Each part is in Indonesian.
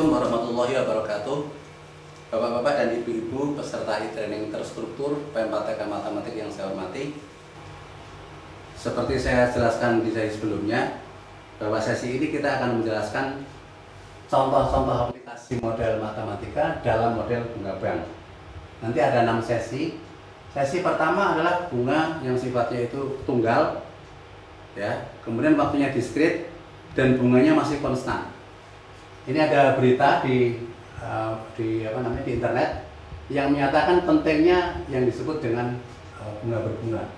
Assalamualaikum warahmatullahi wabarakatuh. Bapak-bapak dan ibu-ibu peserta e-training terstruktur PMPTK Matematik yang saya hormati. Seperti saya jelaskan di sesi sebelumnya, bahwa sesi ini kita akan menjelaskan contoh-contoh aplikasi model matematika dalam model bunga bank. Nanti ada 6 sesi. Sesi pertama adalah bunga yang sifatnya itu tunggal, ya. Kemudian waktunya diskrit dan bunganya masih konstan. Ini ada berita di internet yang menyatakan pentingnya yang disebut dengan bunga berbunga.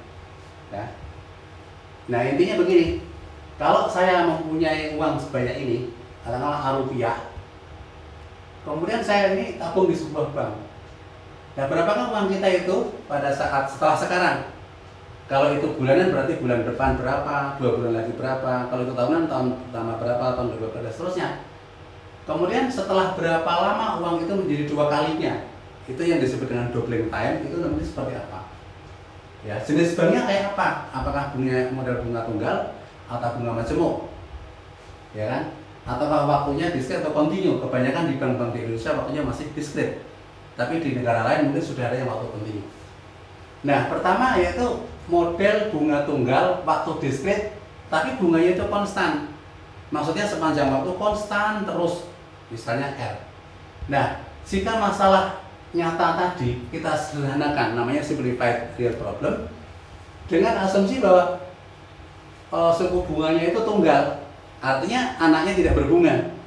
Ya. Nah, intinya begini, kalau saya mempunyai uang sebanyak ini, katakanlah rupiah, kemudian saya ini tabung di sebuah bank. Nah, berapakah uang kita itu pada saat setelah sekarang? Kalau itu bulanan berarti bulan depan berapa, 2 bulan lagi berapa, kalau itu tahunan tahun pertama berapa, tahun kedua berapa, seterusnya. Kemudian setelah berapa lama uang itu menjadi 2 kalinya, itu yang disebut dengan doubling time, itu namanya seperti apa? Ya, jenis banknya kayak apa? Apakah bunga model bunga tunggal atau bunga majemuk? Ya kan? Ataukah waktunya diskret atau kontinu? Kebanyakan di bank-bank di Indonesia waktunya masih diskret. Tapi di negara lain mungkin sudah ada yang waktu kontinu. Nah, pertama yaitu model bunga tunggal waktu diskret, tapi bunganya itu konstan. Maksudnya sepanjang waktu konstan terus, misalnya R. Nah, jika masalah nyata tadi kita sederhanakan, namanya simplified real problem, dengan asumsi bahwa suku bunganya itu tunggal, artinya anaknya tidak berbunga,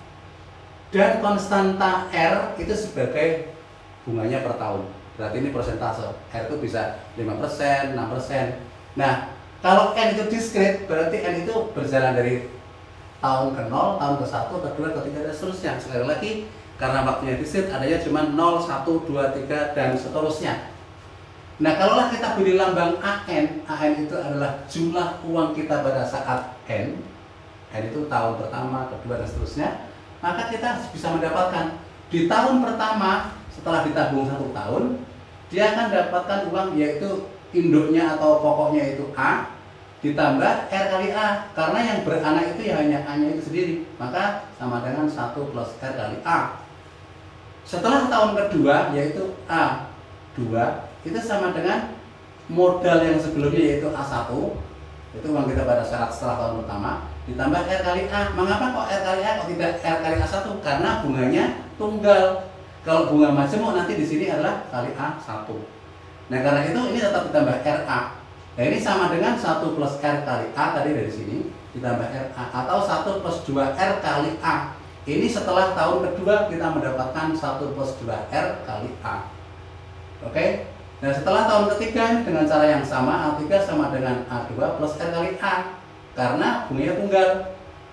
dan konstanta R itu sebagai bunganya per tahun. Berarti ini persentase, R itu bisa 5%, 6%. Nah, kalau N itu diskret, berarti N itu berjalan dari tahun ke 0, tahun ke 1, ke 2, ke 3, dan seterusnya. Sekali lagi, karena waktunya diskret, adanya cuma 0, 1, 2, 3, dan seterusnya. Nah, kalaulah kita beri lambang AN, AN itu adalah jumlah uang kita pada saat N itu tahun pertama, kedua, dan seterusnya, maka kita bisa mendapatkan di tahun pertama, setelah ditabung 1 tahun, dia akan dapatkan uang, yaitu induknya atau pokoknya itu A, ditambah R kali A, karena yang beranak itu ya hanya A-nya itu sendiri, maka sama dengan 1 plus R kali A. Setelah tahun kedua, yaitu A2, itu sama dengan modal yang sebelumnya, yaitu A1, itu uang kita pada saat setelah tahun pertama, ditambah R kali A. Mengapa kok R kali A, kok tidak R kali A1? Karena bunganya tunggal. Kalau bunga majemuk nanti di sini adalah kali A1. Nah, karena itu ini tetap ditambah RA. Nah, ini sama dengan 1 plus R kali A tadi dari sini ditambah RA, atau 1 plus 2R kali A. Ini setelah tahun kedua kita mendapatkan 1 plus 2R kali A. Oke? Nah, setelah tahun ketiga dengan cara yang sama, A3 sama dengan A2 plus R kali A. Karena bunganya tunggal,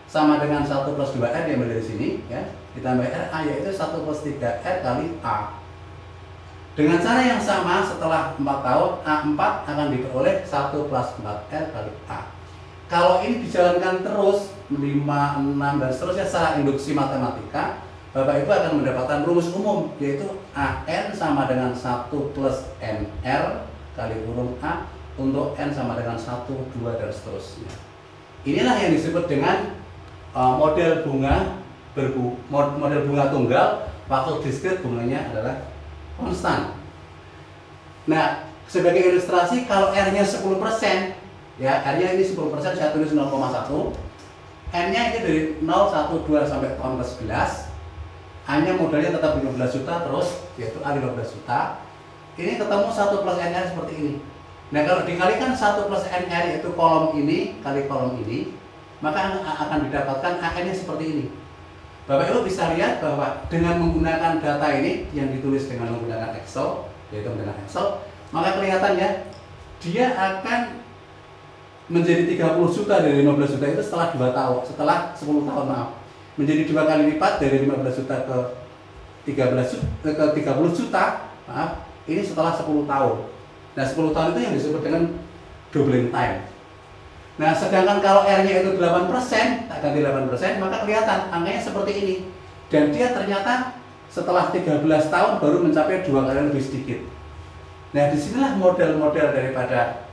sama dengan 1 plus 2R diambil dari sini, ya, ditambah RA, yaitu 1 plus 3R kali A. Dengan cara yang sama, setelah 4 tahun, A4 akan diperoleh 1 plus 4R kali A. Kalau ini dijalankan terus, 5, 6, dan seterusnya secara induksi matematika, Bapak Ibu akan mendapatkan rumus umum, yaitu AN sama dengan 1 plus NR kali huruf A, untuk N sama dengan 1, 2, dan seterusnya. Inilah yang disebut dengan model bunga tunggal, waktu diskret bunganya adalah konstan. Nah, sebagai ilustrasi, kalau R-nya 10%, ya, R-nya ini 10%, saya tulis 0,1. N-nya ini dari 0, 1, 2 sampai tahun ke-11. A-nya modalnya tetap 15 juta terus, yaitu A 15 juta. Ini ketemu 1 plus NR seperti ini. Nah, kalau dikalikan 1 plus NR, yaitu kolom ini kali kolom ini, maka akan didapatkan AN-nya seperti ini. Bapak Ibu bisa lihat bahwa dengan menggunakan data ini yang ditulis dengan menggunakan Excel, yaitu dengan Excel, maka kelihatan ya, dia akan menjadi 30 juta dari 15 juta itu setelah 2 tahun, setelah 10 tahun, maaf. Menjadi 2 kali lipat dari 15 juta ke 30 juta, maaf, ini setelah 10 tahun. Nah, 10 tahun itu yang disebut dengan doubling time. Nah, sedangkan kalau R-nya itu 8%, tak ganti 8%, maka kelihatan angkanya seperti ini. Dan dia ternyata setelah 13 tahun baru mencapai 2 kali lebih sedikit. Nah, disinilah model-model daripada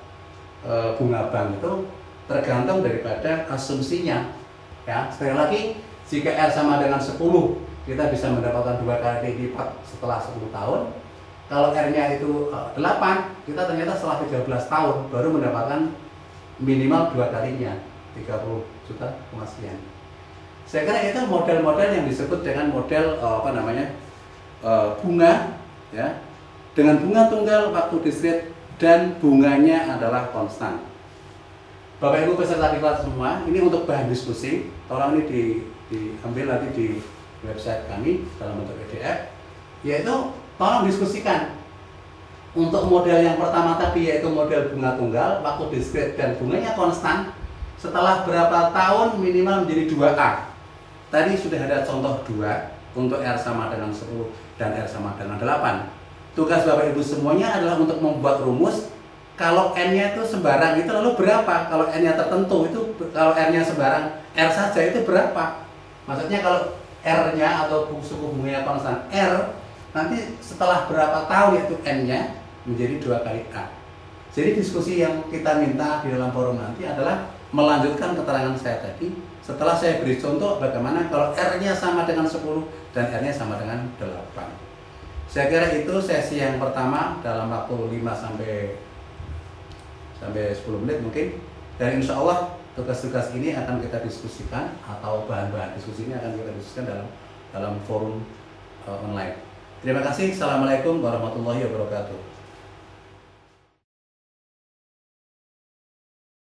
bunga bank itu tergantung daripada asumsinya. Ya, sekali lagi, jika R sama dengan 10, kita bisa mendapatkan 2 kali lipat setelah 10 tahun. Kalau R-nya itu 8, kita ternyata setelah 13 tahun baru mendapatkan minimal 2 kalinya, 30 juta sekian. Saya kira itu model-model yang disebut dengan model bunga, ya, dengan bunga tunggal waktu diskret dan bunganya adalah konstan. Bapak Ibu peserta diklat semua, ini untuk bahan diskusi. Tolong ini diambil nanti di website kami dalam bentuk PDF, yaitu tolong diskusikan untuk model yang pertama tadi, yaitu model bunga tunggal waktu diskret dan bunganya konstan, setelah berapa tahun minimal menjadi 2A. Tadi sudah ada contoh 2 untuk R sama dengan 10 dan R sama dengan 8. Tugas Bapak Ibu semuanya adalah untuk membuat rumus. Kalau N-nya itu sembarang itu lalu berapa? Kalau N-nya tertentu itu, kalau R-nya sembarang R saja itu berapa? Maksudnya kalau R-nya atau suku bunganya konstan R, nanti setelah berapa tahun yaitu N-nya menjadi 2 kali A. Jadi diskusi yang kita minta di dalam forum nanti adalah melanjutkan keterangan saya tadi. Setelah saya beri contoh bagaimana kalau R-nya sama dengan 10 dan R-nya sama dengan 8. Saya kira itu sesi yang pertama dalam waktu 5 sampai 10 menit mungkin. Dan insya Allah tugas-tugas ini akan kita diskusikan, atau bahan-bahan diskusi ini akan kita diskusikan dalam forum online. Terima kasih. Assalamualaikum warahmatullahi wabarakatuh.